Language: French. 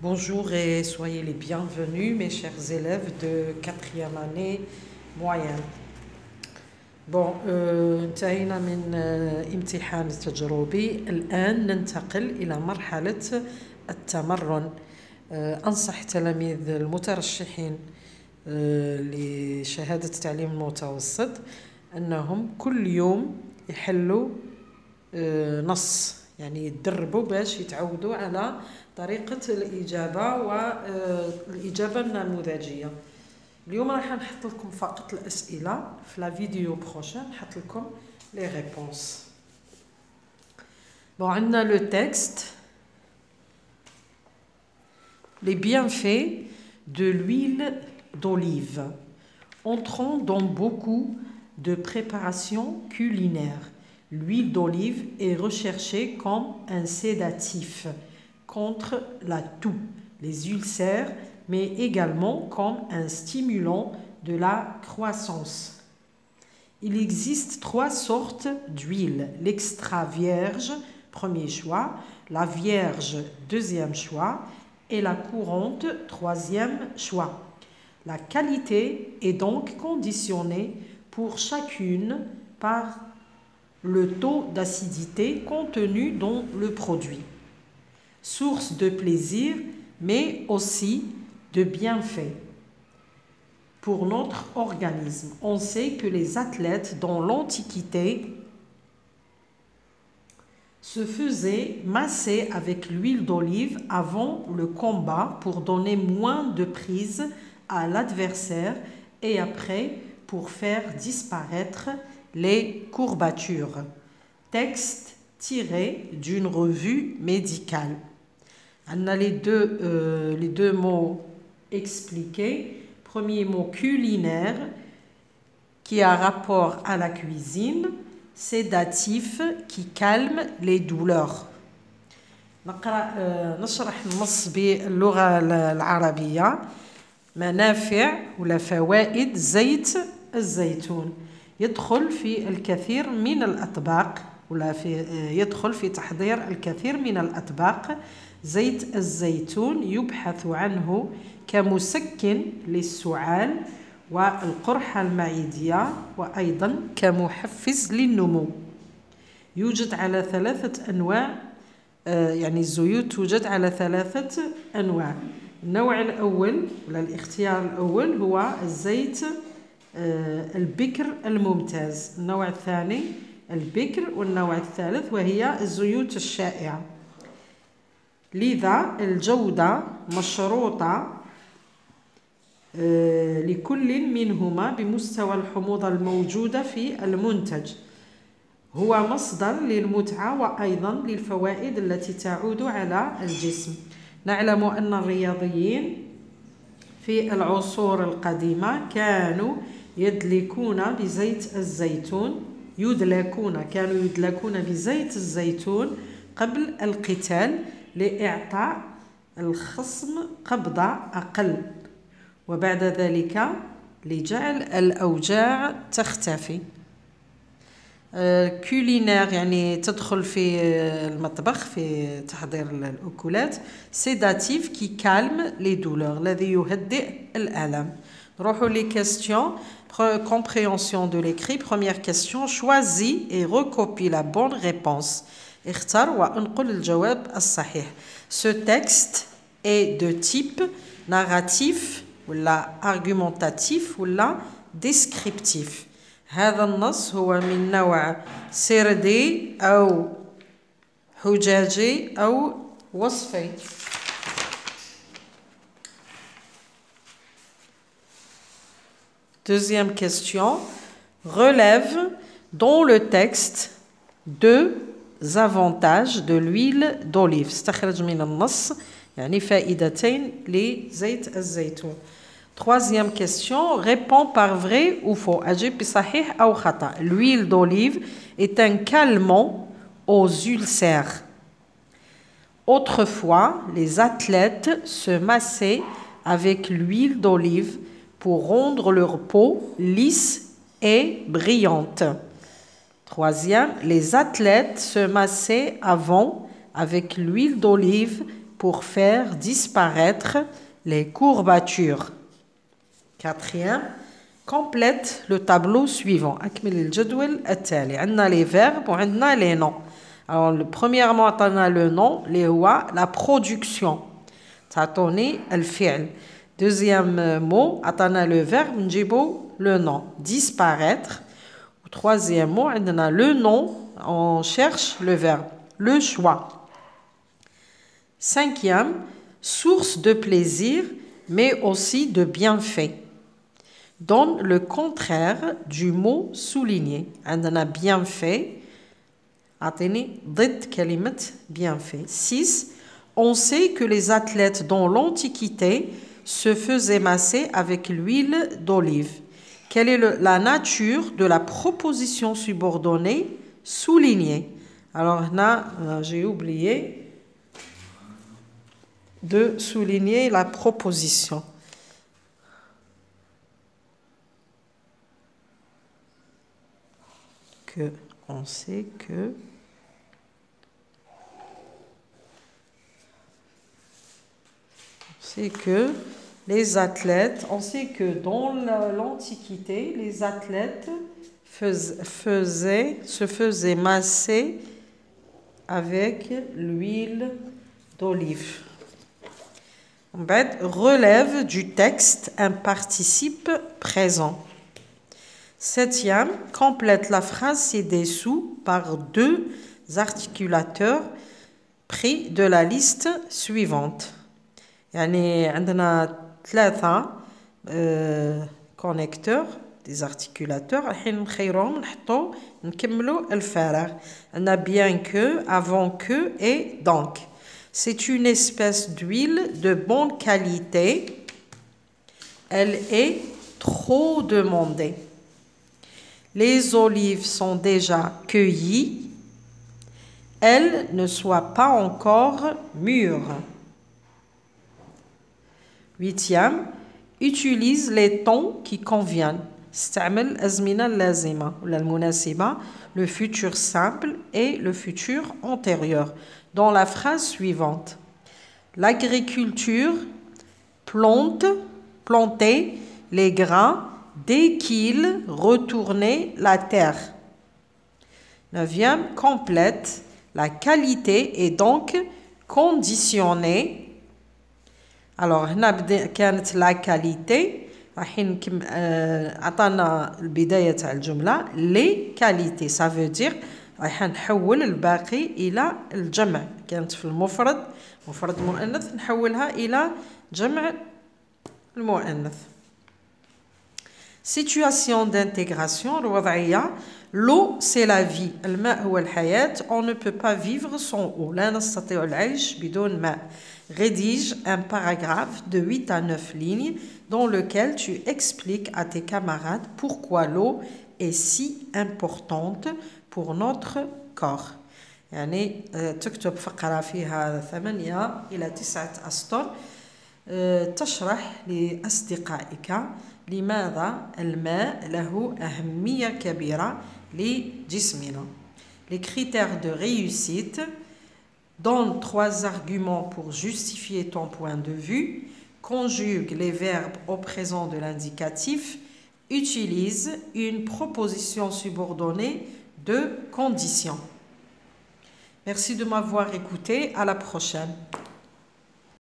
Bonjour et soyez les bienvenus mes chers élèves de 4e année moyenne. Bon, انتهينا من امتحان التجربي. الآن ننتقل إلى مرحلة التمرن. أنصح تلاميذ المترشحين لشهادة التعليم المتوسط أنهم كل يوم يحلوا نص، يعني يتدربوا باش يتعودوا على طريقة الإجابة والإجابة النموذجية. اليوم راح نحط لكم فقط الأسئلة، في لا فيديو بروشين نحط لكم لي ريبونس. Bon, عندنا لو تكست les bienfaits de l'huile d'olive. Entrons dans beaucoup de préparations culinaires. L'huile d'olive est recherchée comme un sédatif contre la toux, les ulcères, mais également comme un stimulant de la croissance. Il existe 3 sortes d'huile. L'extra vierge, premier choix, la vierge, deuxième choix, et la courante, troisième choix. La qualité est donc conditionnée pour chacune par le taux d'acidité contenu dans le produit. Source de plaisir, mais aussi de bienfaits pour notre organisme. On sait que les athlètes dans l'Antiquité se faisaient masser avec l'huile d'olive avant le combat pour donner moins de prise à l'adversaire et après pour faire disparaître les courbatures. Texte tiré d'une revue médicale. On a les deux mots expliqués. Premier mot culinaire qui a rapport à la cuisine. Sédatif qui calme les douleurs. نشرح النص باللغة العربية. منافع ولا فوائد زيت الزيتون. يدخل في الكثير من الأطباق ولا يدخل في تحضير الكثير من الأطباق. زيت الزيتون يبحث عنه كمسكن للسعال والقرحة المعدية وأيضا كمحفز للنمو. يوجد على 3 أنواع، يعني الزيوت توجد على 3 أنواع. النوع الأول ولا الاختيار الأول هو الزيت البكر الممتاز. النوع الثاني البكر، والنوع الثالث وهي الزيوت الشائعة. لذا الجودة مشروطة لكل منهما بمستوى الحموضة الموجودة في المنتج. هو مصدر للمتعة وأيضا للفوائد التي تعود على الجسم. نعلم أن الرياضيين في العصور القديمة كانوا يدلكون بزيت الزيتون، كانوا يدلكون بزيت الزيتون قبل القتال لإعطاء الخصم قبضة أقل، وبعد ذلك لجعل الأوجاع تختفي. كولينير يعني تدخل في المطبخ في تحضير الأكلات. سيداتيف كي كالم لي دولور، الذي يهدئ الألم. نروحوا لي كيستيون. Compréhension de l'écrit. Première question. Choisis et recopie la bonne réponse. اختر وانقل الجواب الصحيح. Ce texte est de type narratif ولا argumentatif ولا descriptif. هذا النص هو من نوع سردي أو حجاجي أو وصفي. Deuxième question. Relève dans le texte 2 avantages de l'huile d'olive. استخرج من النص يعني فائدتين لزيت الزيتون. Troisième question. Réponds par vrai ou faux. أجب بصحيح أو خطأ. L'huile d'olive est un calmant aux ulcères. Autrefois, les athlètes se massaient avec l'huile d'olive pour rendre leur peau lisse et brillante. Troisième, les athlètes se massaient avant avec l'huile d'olive pour faire disparaître les courbatures. Quatrième, complète le tableau suivant. أكمل الجدول التالي. عندنا les verbes وعندنا les noms. Alors, premièrement, عطانا le nom اللي هو la production. تعطوني الفعل. Deuxième mot, عطانا le verbe نجيبو le nom. Disparaître. Troisième mot, عندنا le nom. On cherche le verbe. Le choix. Cinquième, source de plaisir, mais aussi de bienfait. Donne le contraire du mot souligné. عندنا bienfait. أعطيني ضد كلمة bienfait. 6. On sait que les athlètes dans l'Antiquité se faisaient masser avec l'huile d'olive. Quelle est la nature de la proposition subordonnée soulignée? Alors là, j'ai oublié de souligner la proposition. On sait que les athlètes, on sait que dans l'Antiquité, les athlètes se faisaient masser avec l'huile d'olive. En fait, relève du texte un participe présent. Septième, complète la phrase ci-dessous par deux articulateurs pris de la liste suivante. يعني عندنا ثلاثة connecteurs des articulateurs الحين نخيرهم نحطو نكملو الفراغ. عندنا bien que, avant que et donc. C'est une espèce d'huile de bonne qualité. Elle est trop demandée. Les olives sont déjà cueillies. Elles ne soient pas encore mûres. Huitième, utilise les tons qui conviennent. استعمل الأزمنة اللازمة ولا المناسبة, le futur simple et le futur antérieur. Dans la phrase suivante. L'agriculture plantait les grains dès qu'ils retournaient la terre. Neuvième, complète. La qualité est donc conditionnée. Alors, هنا كانت la qualité. راح عطانا البداية تاع الجملة les qualités. Ça veut dire راح نحول الباقي إلى الجمع. كانت في المفرد مفرد مؤنث نحولها إلى جمع المؤنث. Situation d'intégration الوضعية. L'eau c'est la vie. الماء هو الحياة. On ne peut pas vivre sans eau. لا نستطيع العيش بدون ماء. Rédige un paragraphe de 8 à 9 lignes dans lequel tu expliques à tes camarades pourquoi l'eau est si importante pour notre corps. يعني تكتب فقرة فيها 8 إلى 9 أسطر تشرح لأصدقائك لماذا الماء له أهمية كبيرة لجسمنا. Les critères de réussite. Donne 3 arguments pour justifier ton point de vue. Conjugue les verbes au présent de l'indicatif. Utilise une proposition subordonnée de condition. Merci de m'avoir écouté. À la prochaine.